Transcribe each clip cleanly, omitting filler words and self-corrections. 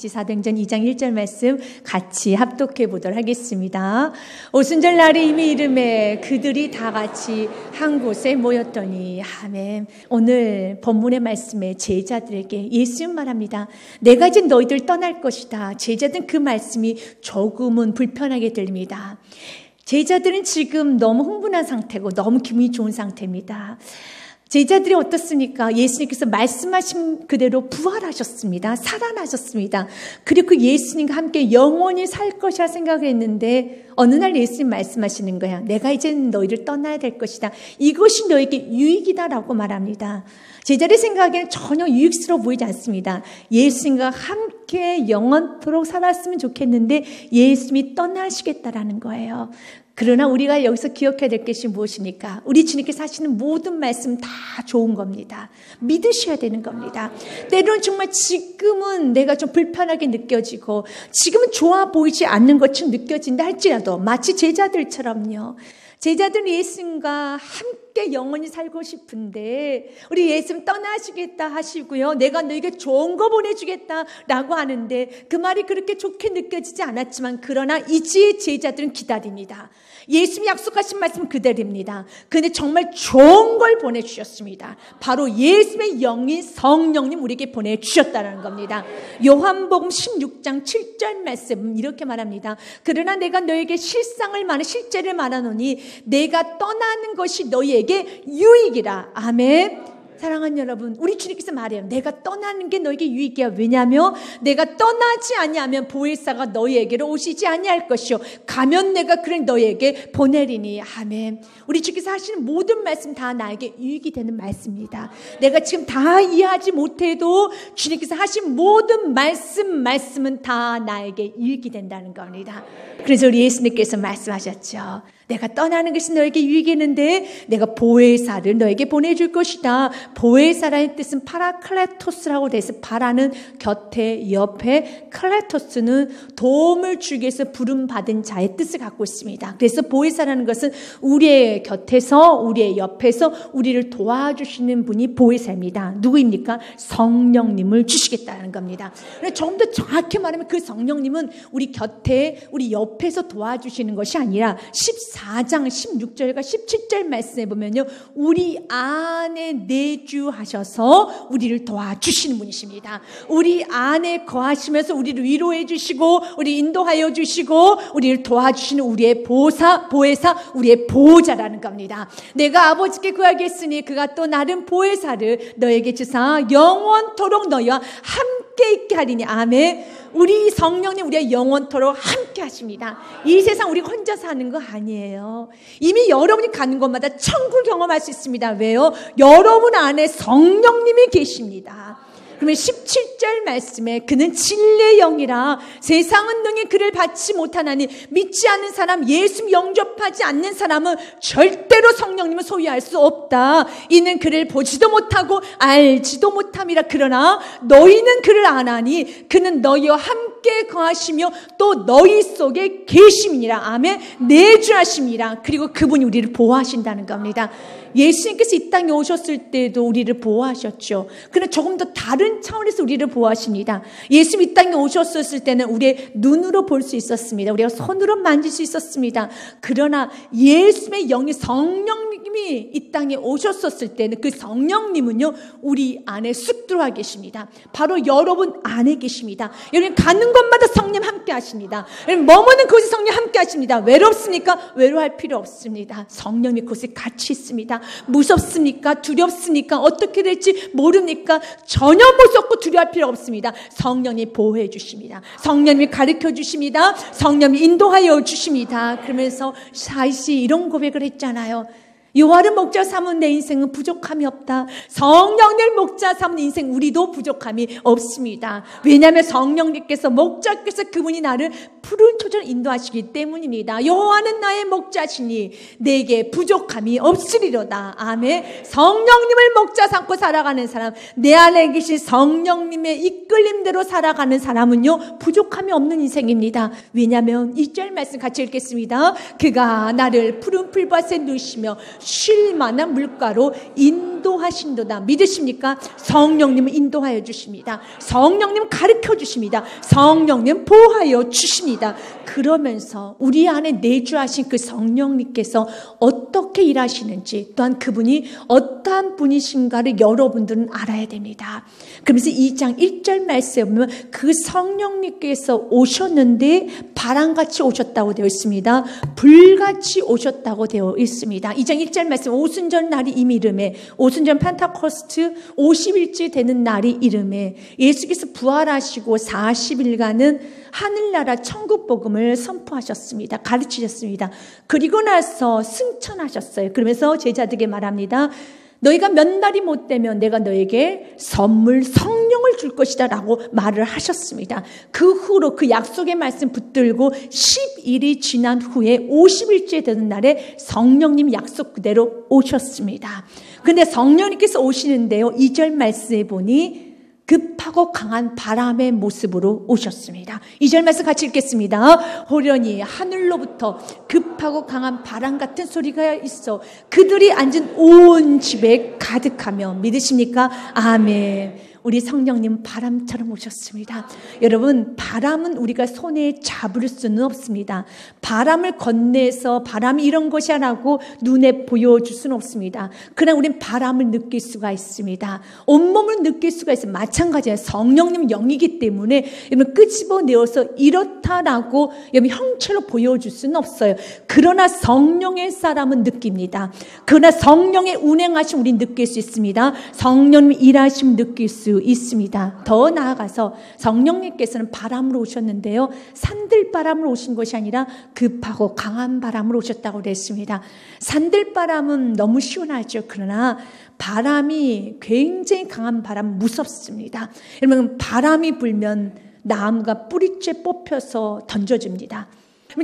같이 사도행전 2장 1절 말씀 같이 합독해 보도록 하겠습니다. 오순절 날의 이미 이름에 그들이 다 같이 한 곳에 모였더니 아멘. 오늘 본문의 말씀에 제자들에게 예수님 말합니다. 내가 이제 너희들 떠날 것이다. 제자들은 그 말씀이 조금은 불편하게 들립니다. 제자들은 지금 너무 흥분한 상태고 너무 기분이 좋은 상태입니다. 제자들이 어떻습니까? 예수님께서 말씀하신 그대로 부활하셨습니다. 살아나셨습니다. 그리고 그 예수님과 함께 영원히 살 것이라 생각을 했는데 어느 날 예수님 말씀하시는 거야. 내가 이제 너희를 떠나야 될 것이다. 이것이 너에게 유익이다라고 말합니다. 제자들의 생각에는 전혀 유익스러워 보이지 않습니다. 예수님과 함께 영원토록 살았으면 좋겠는데 예수님이 떠나시겠다라는 거예요. 그러나 우리가 여기서 기억해야 될 것이 무엇입니까? 우리 주님께서 하시는 모든 말씀 다 좋은 겁니다. 믿으셔야 되는 겁니다. 때로는 정말 지금은 내가 좀 불편하게 느껴지고 지금은 좋아 보이지 않는 것처럼 느껴진다 할지라도 마치 제자들처럼요. 제자들은 예수님과 함께 영원히 살고 싶은데 우리 예수님 떠나시겠다 하시고요. 내가 너에게 좋은 거 보내주겠다라고 하는데 그 말이 그렇게 좋게 느껴지지 않았지만 그러나 이제 제자들은 기다립니다. 예수님이 약속하신 말씀 그대로입니다. 그런데 정말 좋은 걸 보내주셨습니다. 바로 예수님의 영인 성령님 우리에게 보내주셨다는 겁니다. 요한복음 16장 7절 말씀 이렇게 말합니다. 그러나 내가 너에게 실제를 말하노니 내가 떠나는 것이 너희에게 유익이라. 아멘. 사랑하는 여러분, 우리 주님께서 말해요. 내가 떠나는 게 너에게 유익이야. 왜냐하면 내가 떠나지 아니하면 보혜사가 너희에게로 오시지 아니할 것이요 가면 내가 그를 너희에게 보내리니. 아멘. 우리 주께서 하시는 모든 말씀 다 나에게 유익이 되는 말씀입니다. 내가 지금 다 이해하지 못해도 주님께서 하신 모든 말씀은 다 나에게 유익이 된다는 겁니다. 그래서 우리 예수님께서 말씀하셨죠. 내가 떠나는 것이 너에게 유익이는데 내가 보혜사를 너에게 보내줄 것이다. 보혜사라는 뜻은 파라클레토스라고 돼 있어요. 파라는 곁에, 옆에, 클레토스는 도움을 주기 위해서 부름받은 자의 뜻을 갖고 있습니다. 그래서 보혜사라는 것은 우리의 곁에서, 우리의 옆에서 우리를 도와주시는 분이 보혜사입니다. 누구입니까? 성령님을 주시겠다는 겁니다. 조금 더 정확히 말하면 그 성령님은 우리 곁에, 우리 옆에서 도와주시는 것이 아니라 14장 16절과 17절 말씀에 보면요. 우리 안에 내주하셔서 우리를 도와주시는 분이십니다. 우리 안에 거하시면서 우리를 위로해 주시고 우리 인도하여 주시고 우리를 도와주시는 우리의 보혜사, 우리의 보호자라는 겁니다. 내가 아버지께 구하겠으니 그가 또 나름 보혜사를 너에게 주사 영원토록 너희와 함께 있게 하리니. 아멘. 우리 성령님 우리가 영원토록 함께 하십니다. 이 세상 우리가 혼자 사는 거 아니에요. 이미 여러분이 가는 곳마다 천국 경험할 수 있습니다. 왜요? 여러분 안에 성령님이 계십니다. 그러면 17절 말씀에 그는 진리의 영이라 세상은 능히 그를 받지 못하나니 믿지 않는 사람, 예수 영접하지 않는 사람은 절대로 성령님을 소유할 수 없다. 이는 그를 보지도 못하고 알지도 못함이라. 그러나 너희는 그를 아나니 그는 너희와 함께 거하시며 또 너희 속에 계심이니라. 아멘. 내주하심이라. 그리고 그분이 우리를 보호하신다는 겁니다. 예수님께서 이 땅에 오셨을 때도 우리를 보호하셨죠. 그러나 조금 더 다른 차원에서 우리를 보호하십니다. 예수님 이 땅에 오셨을 때는 우리의 눈으로 볼 수 있었습니다. 우리가 손으로 만질 수 있었습니다. 그러나 예수님의 영이 성령님이 이 땅에 오셨을 때는 그 성령님은요 우리 안에 쑥 들어와 계십니다. 바로 여러분 안에 계십니다. 여러분 가는 곳마다 성령 함께 하십니다. 여러분 머무는 곳에 성령 함께 하십니다. 외롭습니까? 외로워할 필요 없습니다. 성령이 그곳에 같이 있습니다. 무섭습니까? 두렵습니까? 어떻게 될지 모릅니까? 전혀 무섭고 두려워할 필요 없습니다. 성령이 보호해 주십니다. 성령이 가르쳐 주십니다. 성령이 인도하여 주십니다. 그러면서 사이시 이런 고백을 했잖아요. 여호와를 목자 삼은 내 인생은 부족함이 없다. 성령을 목자 삼은 인생 우리도 부족함이 없습니다. 왜냐하면 성령님께서 목자께서 그분이 나를 푸른 초절 인도하시기 때문입니다. 여호와는 나의 목자시니 내게 부족함이 없으리로다. 아멘. 성령님을 목자 삼고 살아가는 사람, 내 안에 계신 성령님의 이끌림대로 살아가는 사람은요 부족함이 없는 인생입니다. 왜냐하면 2절 말씀 같이 읽겠습니다. 그가 나를 푸른 풀밭에 누시며 쉴 만한 물가로 인도하시리로다. 인도하신도다. 믿으십니까? 성령님은 인도하여 주십니다. 성령님은 가르쳐 주십니다. 성령님 보호하여 주십니다. 그러면서 우리 안에 내주하신 그 성령님께서 어떻게 일하시는지, 또한 그분이 어떠한 분이신가를 여러분들은 알아야 됩니다. 그러면서 2장 1절 말씀에 보면 그 성령님께서 오셨는데 바람같이 오셨다고 되어 있습니다. 불같이 오셨다고 되어 있습니다. 2장 1절 말씀, 오순절 날이 이미 이름에, 오순절 펜타코스트 50일째 되는 날이 이름에 예수께서 부활하시고 40일간은 하늘나라 천국 복음을 선포하셨습니다. 가르치셨습니다. 그리고 나서 승천하셨어요. 그러면서 제자들에게 말합니다. 너희가 몇 날이 못 되면 내가 너에게 선물 성령을 줄 것이다 라고 말을 하셨습니다. 그 후로 그 약속의 말씀 붙들고 10일이 지난 후에 50일째 되는 날에 성령님 약속 그대로 오셨습니다. 그런데 성령님께서 오시는데요, 2절 말씀에 보니 급하고 강한 바람의 모습으로 오셨습니다. 2절 말씀 같이 읽겠습니다. 호련히 하늘로부터 급하고 강한 바람 같은 소리가 있어 그들이 앉은 온 집에 가득하며, 믿으십니까? 아멘. 우리 성령님 바람처럼 오셨습니다. 여러분, 바람은 우리가 손에 잡을 수는 없습니다. 바람을 건네서 바람이 이런 것이라고 눈에 보여줄 수는 없습니다. 그러나 우리는 바람을 느낄 수가 있습니다. 온몸을 느낄 수가 있어요. 마찬가지예요. 성령님 영이기 때문에 여러분 끄집어내어서 이렇다라고 여러분 형체로 보여줄 수는 없어요. 그러나 성령의 사람은 느낍니다. 그러나 성령의 운행하심 우리는 느낄 수 있습니다. 성령님 일하심 느낄 수 있습니다. 더 나아가서 성령님께서는 바람으로 오셨는데요, 산들바람으로 오신 것이 아니라 급하고 강한 바람으로 오셨다고 그랬습니다. 산들바람은 너무 시원하죠. 그러나 바람이 굉장히 강한 바람 무섭습니다. 여러분, 바람이 불면 나무가 뿌리째 뽑혀서 던져집니다.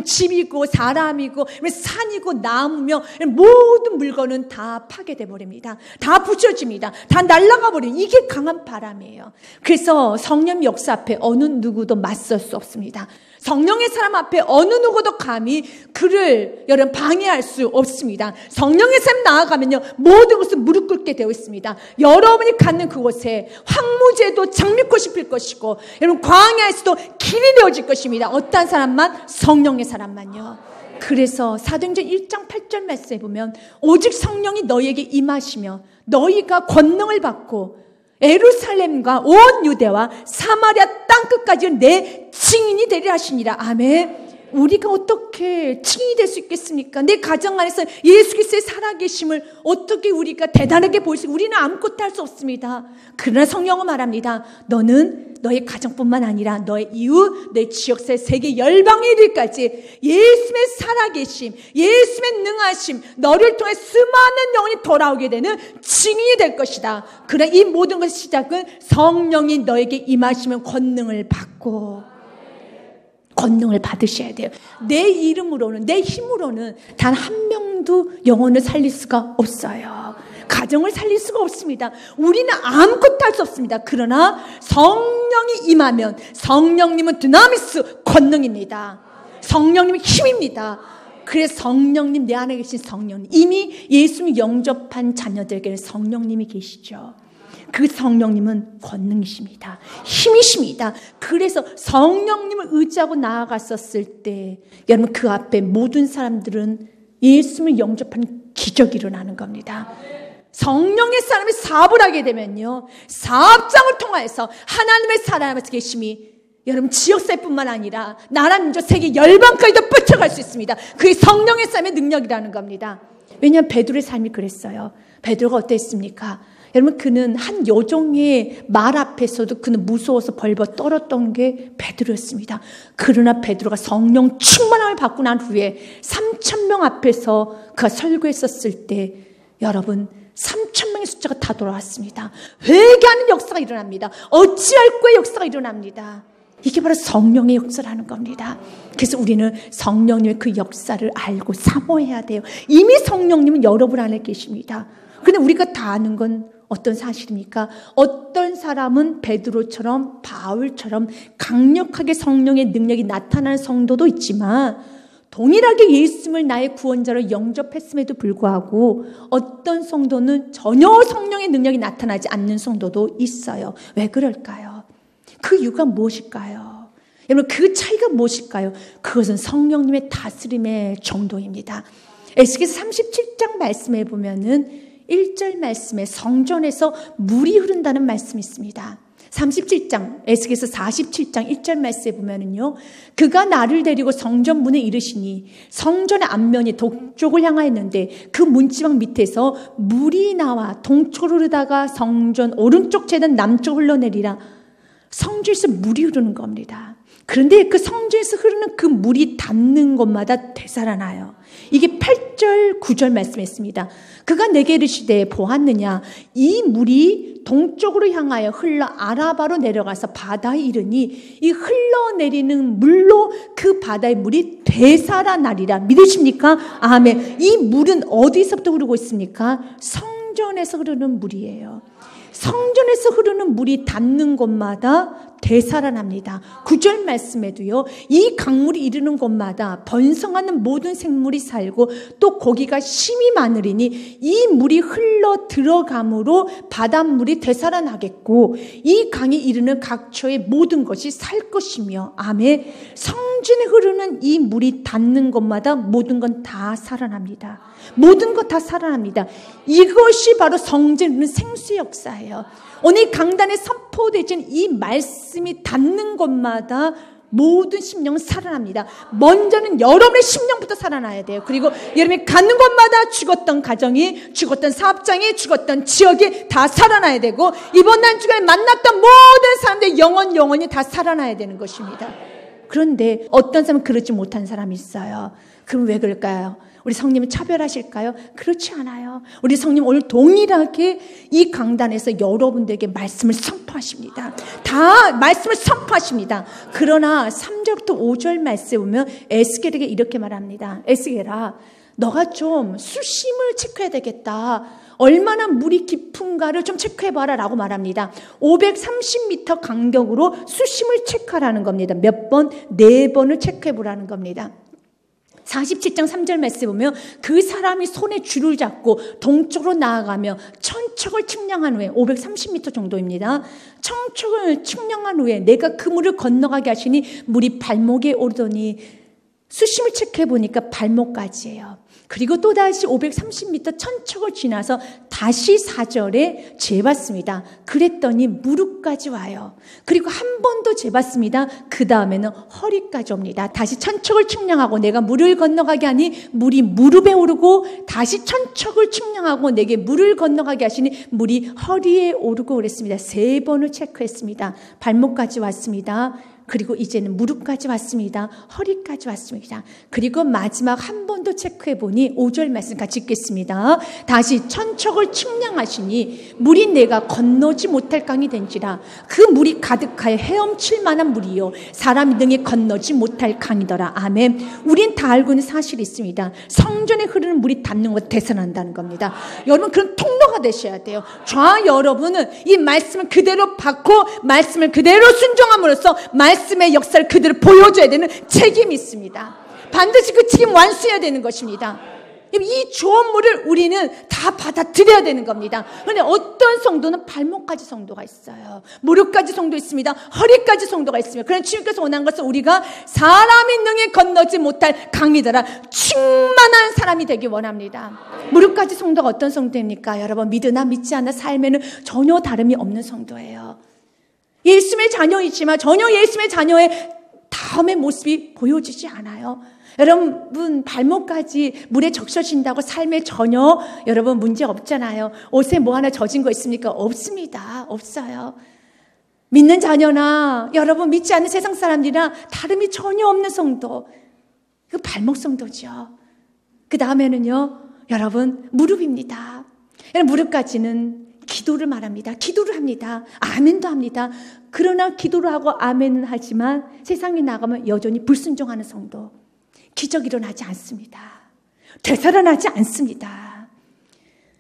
집이고 사람이고 산이고 나무며 모든 물건은 다 파괴돼 버립니다. 다 부셔집니다. 다 날아가 버립니다. 이게 강한 바람이에요. 그래서 성령 역사 앞에 어느 누구도 맞설 수 없습니다. 성령의 사람 앞에 어느 누구도 감히 그를 여러분 방해할 수 없습니다. 성령의 사람 나아가면요, 모든 것을 무릎 꿇게 되어 있습니다. 여러분이 갖는 그곳에 황무지에도 장미꽃이 필 것이고, 여러분 광야에서도 길이 되어질 것입니다. 어떤 사람만? 성령의 사람만요. 그래서 사도행전 1장 8절 말씀에 보면 오직 성령이 너희에게 임하시며 너희가 권능을 받고 예루살렘과 온 유대와 사마리아 땅끝까지 내 증인이 되리라 하시니라. 아멘. 우리가 어떻게 증인이 될 수 있겠습니까? 내 가정 안에서 예수 그리스도의 살아계심을 어떻게 우리가 대단하게 보일 수 있습니까? 우리는 아무것도 할 수 없습니다. 그러나 성령은 말합니다. 너는 너의 가정뿐만 아니라 너의 이웃, 내 지역사회 세계 열방에 이르기까지 예수의 살아계심, 예수의 능하심, 너를 통해 수많은 영혼이 돌아오게 되는 증인이 될 것이다. 그러나 이 모든 것의 시작은 성령이 너에게 임하시면 권능을 받고, 권능을 받으셔야 돼요. 내 이름으로는, 내 힘으로는 단 한 명도 영혼을 살릴 수가 없어요. 가정을 살릴 수가 없습니다. 우리는 아무것도 할 수 없습니다. 그러나 성령이 임하면, 성령님은 드나미스, 권능입니다. 성령님은 힘입니다. 그래서 성령님, 내 안에 계신 성령님, 이미 예수님 영접한 자녀들에게는 성령님이 계시죠. 그 성령님은 권능이십니다. 힘이십니다. 그래서 성령님을 의지하고 나아갔었을 때 여러분 그 앞에 모든 사람들은 예수님을 영접하는 기적이 일어나는 겁니다. 성령의 사람이 사업을 하게 되면요, 사업장을 통해서 하나님의 사람에서 계심이 여러분 지역사회뿐만 아니라 나라, 민족, 세계 열방까지도 뻗쳐갈 수 있습니다. 그게 성령의 삶의 능력이라는 겁니다. 왜냐하면 베드로의 삶이 그랬어요. 베드로가 어땠습니까? 여러분, 그는 한 여종의 말 앞에서도 그는 무서워서 벌벌 떨었던 게 베드로였습니다. 그러나 베드로가 성령 충만함을 받고 난 후에 3,000명 앞에서 그가 설교했었을 때 여러분 3,000명의 숫자가 다 돌아왔습니다. 회개하는 역사가 일어납니다. 어찌할 거의 역사가 일어납니다. 이게 바로 성령의 역사라는 겁니다. 그래서 우리는 성령님의 그 역사를 알고 사모해야 돼요. 이미 성령님은 여러분 안에 계십니다. 근데 우리가 다 아는 건 어떤 사실입니까? 어떤 사람은 베드로처럼 바울처럼 강력하게 성령의 능력이 나타나는 성도도 있지만 동일하게 예수님을 나의 구원자로 영접했음에도 불구하고 어떤 성도는 전혀 성령의 능력이 나타나지 않는 성도도 있어요. 왜 그럴까요? 그 이유가 무엇일까요? 여러분, 그 차이가 무엇일까요? 그것은 성령님의 다스림의 정도입니다. 에스겔서 37장 말씀에 보면은 1절 말씀에 성전에서 물이 흐른다는 말씀이 있습니다. 37장, 에스겔서 47장 1절 말씀에 보면은요, 그가 나를 데리고 성전 문에 이르시니 성전의 앞면이 동쪽을 향하였는데 그 문지방 밑에서 물이 나와 동쪽으로 흐르다가 성전 오른쪽 재단 남쪽으로 흘러내리라. 성전에서 물이 흐르는 겁니다. 그런데 그 성전에서 흐르는 그 물이 닿는 곳마다 되살아나요. 이게 8절, 9절 말씀했습니다. 그가 내게 이르시되 보았느냐? 이 물이 동쪽으로 향하여 흘러 아라바로 내려가서 바다에 이르니 이 흘러내리는 물로 그 바다의 물이 되살아나리라. 믿으십니까? 아멘. 이 물은 어디서부터 흐르고 있습니까? 성전에서 흐르는 물이에요. 성전에서 흐르는 물이 닿는 곳마다 되살아납니다. 9절 말씀에도요, 이 강물이 이르는 곳마다 번성하는 모든 생물이 살고 또 고기가 심이 많으리니 이 물이 흘러 들어감으로 바닷물이 되살아나겠고 이 강이 이르는 각처의 모든 것이 살 것이며, 아멘. 성전에 흐르는 이 물이 닿는 곳마다 모든 건 다 살아납니다. 모든 것 다 살아납니다. 이것이 바로 성전에 흐르는 생수의 역사예요. 오늘 강단에 선포되진 이 말씀이 닿는 곳마다 모든 심령은 살아납니다. 먼저는 여러분의 심령부터 살아나야 돼요. 그리고 여러분이 가는 곳마다 죽었던 가정이, 죽었던 사업장이, 죽었던 지역이 다 살아나야 되고, 이번 날 주간에 만났던 모든 사람들의 영혼이 다 살아나야 되는 것입니다. 그런데 어떤 사람은 그렇지 못한 사람이 있어요. 그럼 왜 그럴까요? 우리 성님은 차별하실까요? 그렇지 않아요. 우리 성님 오늘 동일하게 이 강단에서 여러분들에게 말씀을 선포하십니다. 다 말씀을 선포하십니다. 그러나 3절부터 5절 말씀에 보면 에스겔에게 이렇게 말합니다. 에스겔아, 너가 좀 수심을 체크해야 되겠다. 얼마나 물이 깊은가를 좀 체크해봐라 라고 말합니다. 530m 간격으로 수심을 체크하라는 겁니다. 몇 번? 4번을 체크해보라는 겁니다. 47장 3절 말씀에 보면 그 사람이 손에 줄을 잡고 동쪽으로 나아가며 천척을 측량한 후에 530m 정도입니다. 천척을 측량한 후에 내가 그 물을 건너가게 하시니 물이 발목에 오르더니 수심을 체크해 보니까 발목까지예요. 그리고 또다시 530m 천척을 지나서 다시 4절에 재봤습니다. 그랬더니 무릎까지 와요. 그리고 한 번 더 재봤습니다. 그 다음에는 허리까지 옵니다. 다시 천척을 측량하고 내가 물을 건너가게 하니 물이 무릎에 오르고, 다시 천척을 측량하고 내게 물을 건너가게 하시니 물이 허리에 오르고 그랬습니다. 3번을 체크했습니다. 발목까지 왔습니다. 그리고 이제는 무릎까지 왔습니다. 허리까지 왔습니다. 그리고 마지막 한 번 더 체크해 보니 5절 말씀 같이 읽겠습니다. 다시 천척을 측량하시니 물이 내가 건너지 못할 강이 된지라. 그 물이 가득하여 헤엄칠 만한 물이요 사람이 능히 건너지 못할 강이더라. 아멘. 우린 다 알고 있는 사실이 있습니다. 성전에 흐르는 물이 닿는 것 되살아난다는 겁니다. 여러분, 그런 통로가 되셔야 돼요. 저와 여러분은 이 말씀을 그대로 받고 말씀을 그대로 순종함으로써 말씀의 역사를 그대로 보여줘야 되는 책임이 있습니다. 반드시 그 책임 완수해야 되는 것입니다. 이 좋은 물을 우리는 다 받아들여야 되는 겁니다. 그런데 어떤 성도는 발목까지 성도가 있어요. 무릎까지 성도 있습니다. 허리까지 성도가 있습니다. 그런데 주님께서 원하는 것은 우리가 사람이 능히 건너지 못할 강이더라. 충만한 사람이 되기 원합니다. 무릎까지 성도가 어떤 성도입니까? 여러분, 믿으나 믿지 않나 삶에는 전혀 다름이 없는 성도예요. 예수님의 자녀이지만 전혀 예수님의 자녀의 다음의 모습이 보여지지 않아요. 여러분, 발목까지 물에 적셔진다고 삶에 전혀 여러분 문제 없잖아요. 옷에 뭐 하나 젖은 거 있습니까? 없습니다. 없어요. 믿는 자녀나 여러분 믿지 않는 세상 사람들이나 다름이 전혀 없는 성도, 그 발목 성도죠. 그 다음에는요, 여러분 무릎입니다. 여러분, 무릎까지는 기도를 말합니다. 기도를 합니다. 아멘도 합니다. 그러나 기도를 하고 아멘은 하지만 세상에 나가면 여전히 불순종하는 성도, 기적이 일어나지 않습니다. 되살아나지 않습니다.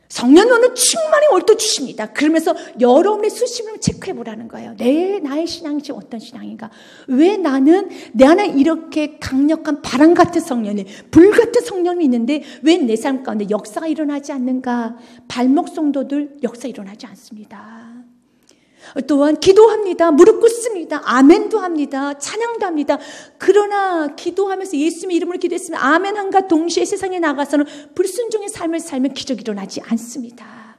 성령 오늘 충만히 올또 주십니다. 그러면서 여러분의 수심을 체크해 보라는 거예요. 나의 신앙이 지금 어떤 신앙인가? 왜 나는 내 안에 이렇게 강력한 바람 같은 성령이, 불 같은 성령이 있는데 왜 내 삶 가운데 역사가 일어나지 않는가? 발목 성도들 역사 일어나지 않습니다. 또한 기도합니다. 무릎 꿇습니다. 아멘도 합니다. 찬양도 합니다. 그러나 기도하면서 예수님의 이름으로 기도했으면 아멘함과 동시에 세상에 나가서는 불순종의 삶을 살면 기적이 일어나지 않습니다.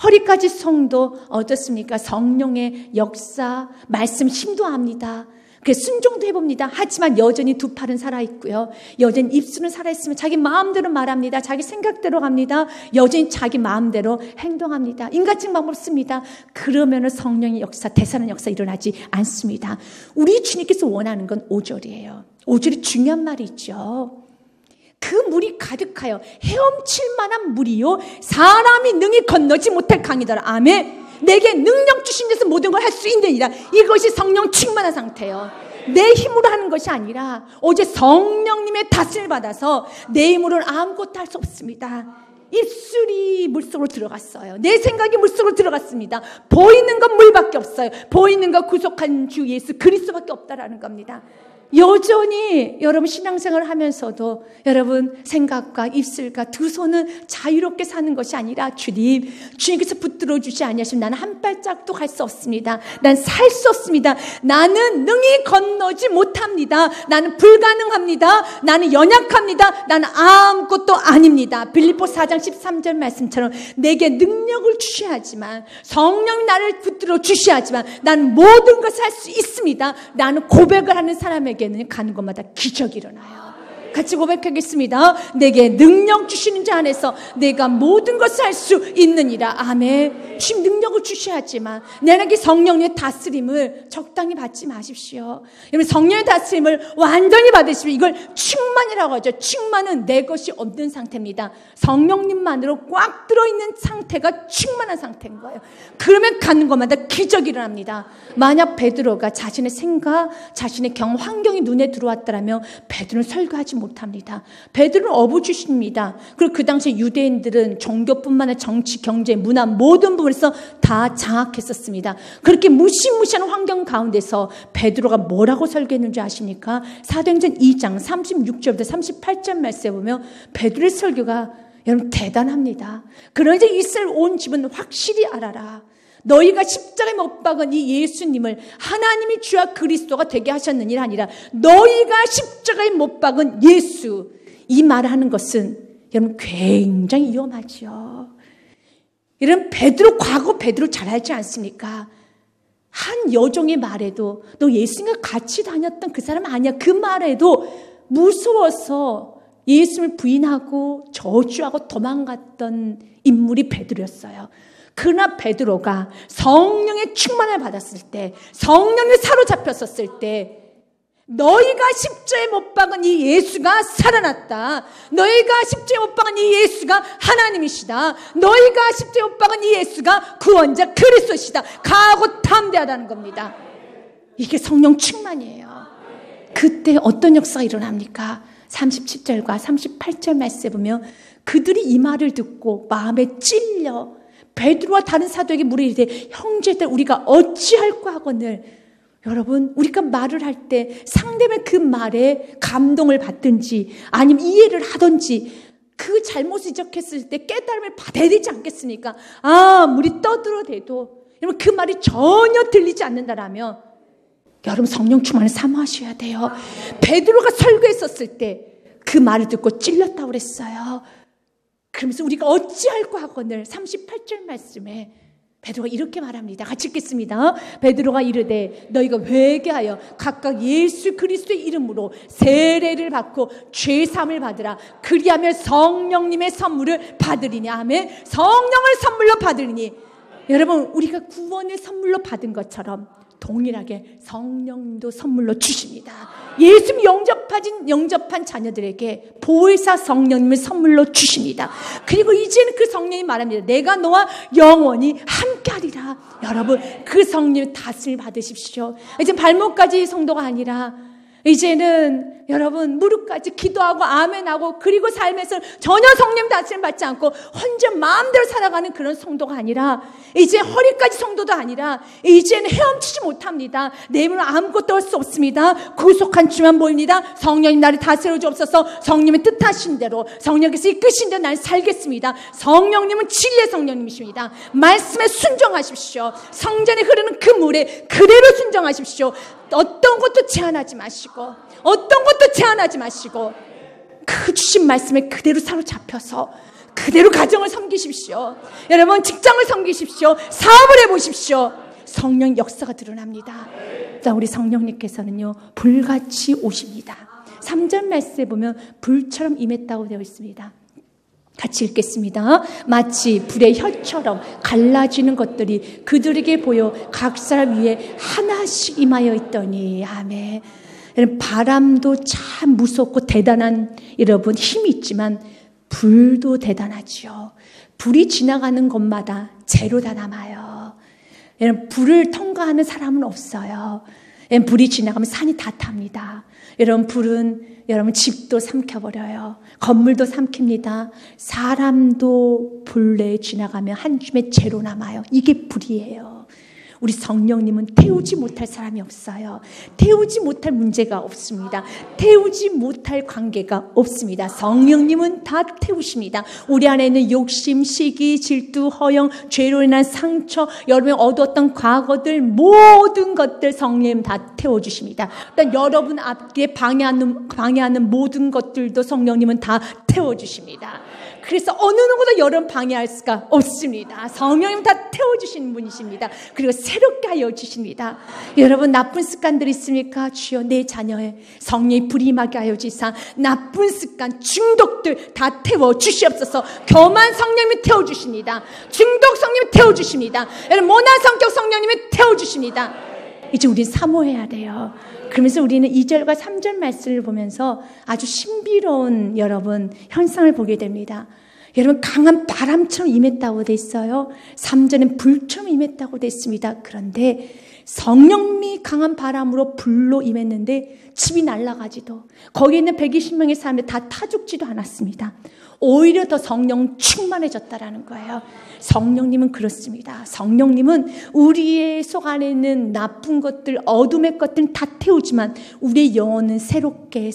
허리까지 성도 어떻습니까? 성령의 역사, 말씀 힘도합니다. 그래서 순종도 해봅니다. 하지만 여전히 두 팔은 살아있고요. 여전히 입술은 살아있으면 자기 마음대로 말합니다. 자기 생각대로 갑니다. 여전히 자기 마음대로 행동합니다. 인간적 방법 씁니다. 그러면 성령의 역사, 대사는 역사 일어나지 않습니다. 우리 주님께서 원하는 건 5절이에요. 5절이 중요한 말이 있죠. 그 물이 가득하여 헤엄칠 만한 물이요 사람이 능히 건너지 못할 강이더라. 아멘. 내게 능력 주신 데서 모든 걸 할 수 있느니라. 이것이 성령 충만한 상태예요. 내 힘으로 하는 것이 아니라 오직 성령님의 다스림을 받아서 내 힘으로는 아무것도 할 수 없습니다. 입술이 물속으로 들어갔어요. 내 생각이 물속으로 들어갔습니다. 보이는 건 물밖에 없어요. 보이는 건 구속한 주 예수 그리스도밖에 없다라는 겁니다. 여전히 여러분 신앙생활을 하면서도 여러분 생각과 입술과 두 손은 자유롭게 사는 것이 아니라 주님께서 붙들어 주지 아니하시면 나는 한 발짝도 갈 수 없습니다. 난 살 수 없습니다. 나는 능히 건너지 못합니다. 나는 불가능합니다. 나는 연약합니다. 나는 아무것도 아닙니다. 빌립보 4장 13절 말씀처럼 내게 능력을 주셔야지만 성령이 나를 붙들어 주셔야지만 나는 모든 것을 할 수 있습니다. 나는 고백을 하는 사람에게 가는 곳마다 기적이 일어나요. 같이 고백하겠습니다. 내게 능력 주시는 자 안에서 내가 모든 것을 할 수 있느니라. 아멘. 주님 능력을 주셔야지만 내게 성령의 다스림을 적당히 받지 마십시오. 여러분 성령의 다스림을 완전히 받으시면 이걸 충만이라고 하죠. 충만은 내 것이 없는 상태입니다. 성령님만으로 꽉 들어있는 상태가 충만한 상태인 거예요. 그러면 가는 곳마다 기적이 일어납니다. 만약 베드로가 자신의 생각, 자신의 환경이 눈에 들어왔더라면 베드로는 설교하지 못합니다. 베드로는 어부주십니다. 그리고 그 당시 유대인들은 종교뿐만 아니라 정치, 경제, 문화 모든 부분에서 다 장악했었습니다. 그렇게 무시무시한 환경 가운데서 베드로가 뭐라고 설교했는지 아십니까? 사도행전 2장 36절부터 38절 말씀에 보면 베드로의 설교가 여러분 대단합니다. 그러나 이스라엘 온 집은 확실히 알아라. 너희가 십자가에 못 박은 이 예수님을 하나님이 주와 그리스도가 되게 하셨느니라 아니라 너희가 십자가에 못 박은 예수, 이 말을 하는 것은 여러분 굉장히 위험하죠. 여러분 과거 베드로 잘 알지 않습니까? 한 여종의 말에도 너 예수님과 같이 다녔던 그 사람 아니야. 그 말에도 무서워서 예수님을 부인하고 저주하고 도망갔던 인물이 베드로였어요. 그러나 베드로가 성령의 충만을 받았을 때, 성령에 사로잡혔었을 때 너희가 십자에 못 박은 이 예수가 살아났다. 너희가 십자에 못 박은 이 예수가 하나님이시다. 너희가 십자에 못 박은 이 예수가 구원자 그리스도시다. 가고 담대하다는 겁니다. 이게 성령 충만이에요. 그때 어떤 역사가 일어납니까? 37절과 38절 말씀에 보면 그들이 이 말을 듣고 마음에 찔려 베드로와 다른 사도에게 물으리되 형제들 우리가 어찌할까 하거늘. 여러분 우리가 말을 할 때 상대방 그 말에 감동을 받든지 아니면 이해를 하든지 그 잘못을 지적했을 때 깨달음을 받아야 되지 않겠습니까? 아무리 떠들어대도 여러분 그 말이 전혀 들리지 않는다라면 여러분 성령 충만을 사모하셔야 돼요. 베드로가 설교했었을 때 그 말을 듣고 찔렸다고 그랬어요. 그러면서 우리가 어찌할까 하거늘 38절 말씀에 베드로가 이렇게 말합니다. 같이 읽겠습니다. 베드로가 이르되 너희가 회개하여 각각 예수 그리스도의 이름으로 세례를 받고 죄사함을 받으라. 그리하면 성령님의 선물을 받으리니. 아멘. 성령을 선물로 받으리니. 여러분 우리가 구원을 선물로 받은 것처럼 동일하게 성령도 선물로 주십니다. 예수님 영접한 자녀들에게 보혜사 성령님을 선물로 주십니다. 그리고 이제는 그 성령이 말합니다. 내가 너와 영원히 함께하리라. 여러분 그 성령의 다스림을 받으십시오. 이제 발목까지 성도가 아니라 이제는 여러분 무릎까지 기도하고 아멘하고 그리고 삶에서 전혀 성령 다스림 받지 않고 혼자 마음대로 살아가는 그런 성도가 아니라 이제 허리까지 성도도 아니라 이제는 헤엄치지 못합니다. 내 힘으로 아무것도 할 수 없습니다. 구속한 주만 보입니다. 성령님 나를 다스려 주옵소서. 성령의 뜻하신 대로 성령께서 이끄신 대로 날 살겠습니다. 성령님은 진리의 성령님이십니다. 말씀에 순종하십시오. 성전에 흐르는 그 물에 그대로 순종하십시오. 어떤 것도 제한하지 마시고 어떤 것도 제한하지 마시고 그 주신 말씀에 그대로 사로잡혀서 그대로 가정을 섬기십시오. 여러분 직장을 섬기십시오. 사업을 해보십시오. 성령 역사가 드러납니다. 자, 우리 성령님께서는요 불같이 오십니다. 3절 말씀에 보면 불처럼 임했다고 되어 있습니다. 같이 읽겠습니다. 마치 불의 혀처럼 갈라지는 것들이 그들에게 보여 각 사람 위에 하나씩 임하여 있더니 아멘. 바람도 참 무섭고 대단한 여러분 힘이 있지만 불도 대단하지요. 불이 지나가는 곳마다 재로 다 남아요. 여러분 불을 통과하는 사람은 없어요. 불이 지나가면 산이 다 탑니다. 여러분 불은 여러분 집도 삼켜버려요. 건물도 삼킵니다. 사람도 불내에 지나가면 한 줌의 재로 남아요. 이게 불이에요. 우리 성령님은 태우지 못할 사람이 없어요. 태우지 못할 문제가 없습니다. 태우지 못할 관계가 없습니다. 성령님은 다 태우십니다. 우리 안에 있는 욕심, 시기, 질투, 허영, 죄로 인한 상처, 여러분이 얻었던 과거들 모든 것들 성령님 다 태워주십니다. 일단 여러분 앞에 방해하는 모든 것들도 성령님은 다 태워주십니다. 그래서 어느 누구도 여러분 방해할 수가 없습니다. 성령님 다 태워주시는 분이십니다. 그리고 새롭게 하여 주십니다. 여러분 나쁜 습관들 있습니까? 주여 내 자녀의 성령이 불이 임하게 하여 주시사 나쁜 습관 중독들 다 태워 주시옵소서. 교만 성령님이 태워주십니다. 중독 성령님이 태워주십니다. 여러분 모난 성격 성령님이 태워주십니다. 이제 우리는 사모해야 돼요. 그러면서 우리는 2절과 3절 말씀을 보면서 아주 신비로운 여러분 현상을 보게 됩니다. 여러분 강한 바람처럼 임했다고 돼 있어요. 3절은 불처럼 임했다고 돼 있습니다. 그런데 성령님이 강한 바람으로 불로 임했는데 집이 날아가지도 거기 있는 120명의 사람들 다 타죽지도 않았습니다. 오히려 더 성령 충만해졌다라는 거예요. 성령님은 그렇습니다. 성령님은 우리의 속 안에 있는 나쁜 것들, 어둠의 것들은 다 태우지만 우리의 영혼은 새롭게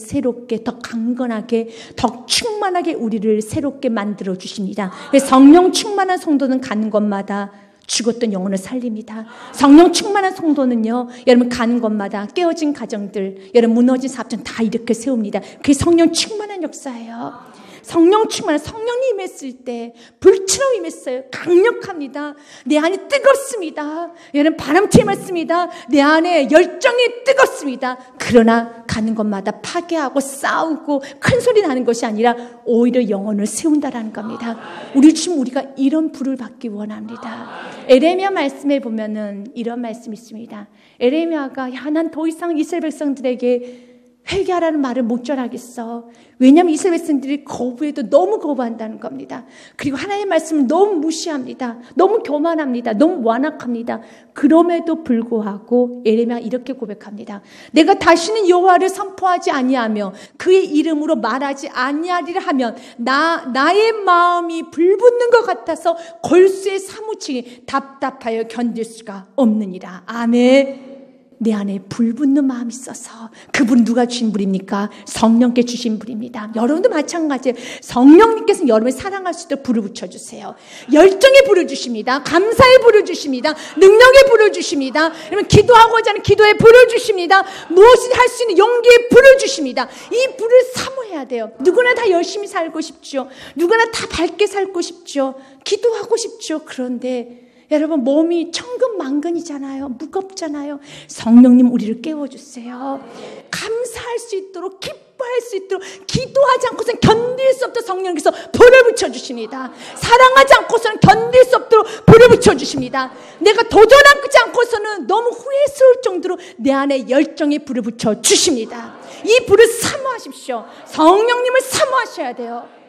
더 강건하게 더 충만하게 우리를 새롭게 만들어 주십니다. 성령 충만한 성도는 가는 곳마다 죽었던 영혼을 살립니다. 성령 충만한 성도는요, 여러분 가는 곳마다 깨어진 가정들, 여러분 무너진 사업장 다 이렇게 세웁니다. 그게 성령 충만한 역사예요. 성령 충만한 성령이 임했을 때 불처럼 임했어요. 강력합니다. 내 안이 뜨겁습니다. 여러분 바람처럼 임했습니다. 내 안에 열정이 뜨겁습니다. 그러나 가는 곳마다 파괴하고 싸우고 큰 소리 나는 것이 아니라 오히려 영혼을 세운다라는 겁니다. 우리가 이런 불을 받기 원합니다. 에레미야 말씀에 보면은 이런 말씀이 있습니다. 에레미야가 난 더 이상 이스라엘 백성들에게 회개하라는 말을 못 전하겠어. 왜냐하면 이스라엘 백성들이 거부해도 너무 거부한다는 겁니다. 그리고 하나님의 말씀을 너무 무시합니다. 너무 교만합니다. 너무 완악합니다. 그럼에도 불구하고 에레미야가 이렇게 고백합니다. 내가 다시는 여호와를 선포하지 아니하며 그의 이름으로 말하지 아니하리라 하면 나의 마음이 불붙는 것 같아서 골수에 사무치니 답답하여 견딜 수가 없느니라. 아멘. 내 안에 불붙는 마음이 있어서 그분 누가 주신 불입니까? 성령께 주신 불입니다. 여러분도 마찬가지예요. 성령님께서 여러분을 사랑할 수 있도록 불을 붙여주세요. 열정의 불을 주십니다. 감사의 불을 주십니다. 능력의 불을 주십니다. 여러분 기도하고자 하는 기도의 불을 주십니다. 무엇이든 할 수 있는 용기의 불을 주십니다. 이 불을 사모해야 돼요. 누구나 다 열심히 살고 싶죠. 누구나 다 밝게 살고 싶죠. 기도하고 싶죠. 그런데 여러분 몸이 천근만근이잖아요. 무겁잖아요. 성령님 우리를 깨워주세요. 감사할 수 있도록 기뻐할 수 있도록 기도하지 않고서는 견딜 수 없도록 성령께서 불을 붙여주십니다. 사랑하지 않고서는 견딜 수 없도록 불을 붙여주십니다. 내가 도전하지 않고서는 너무 후회스러울 정도로 내 안에 열정의 불을 붙여주십니다. 이 불을 사모하십시오. 성령님을 사모하셔야 돼요.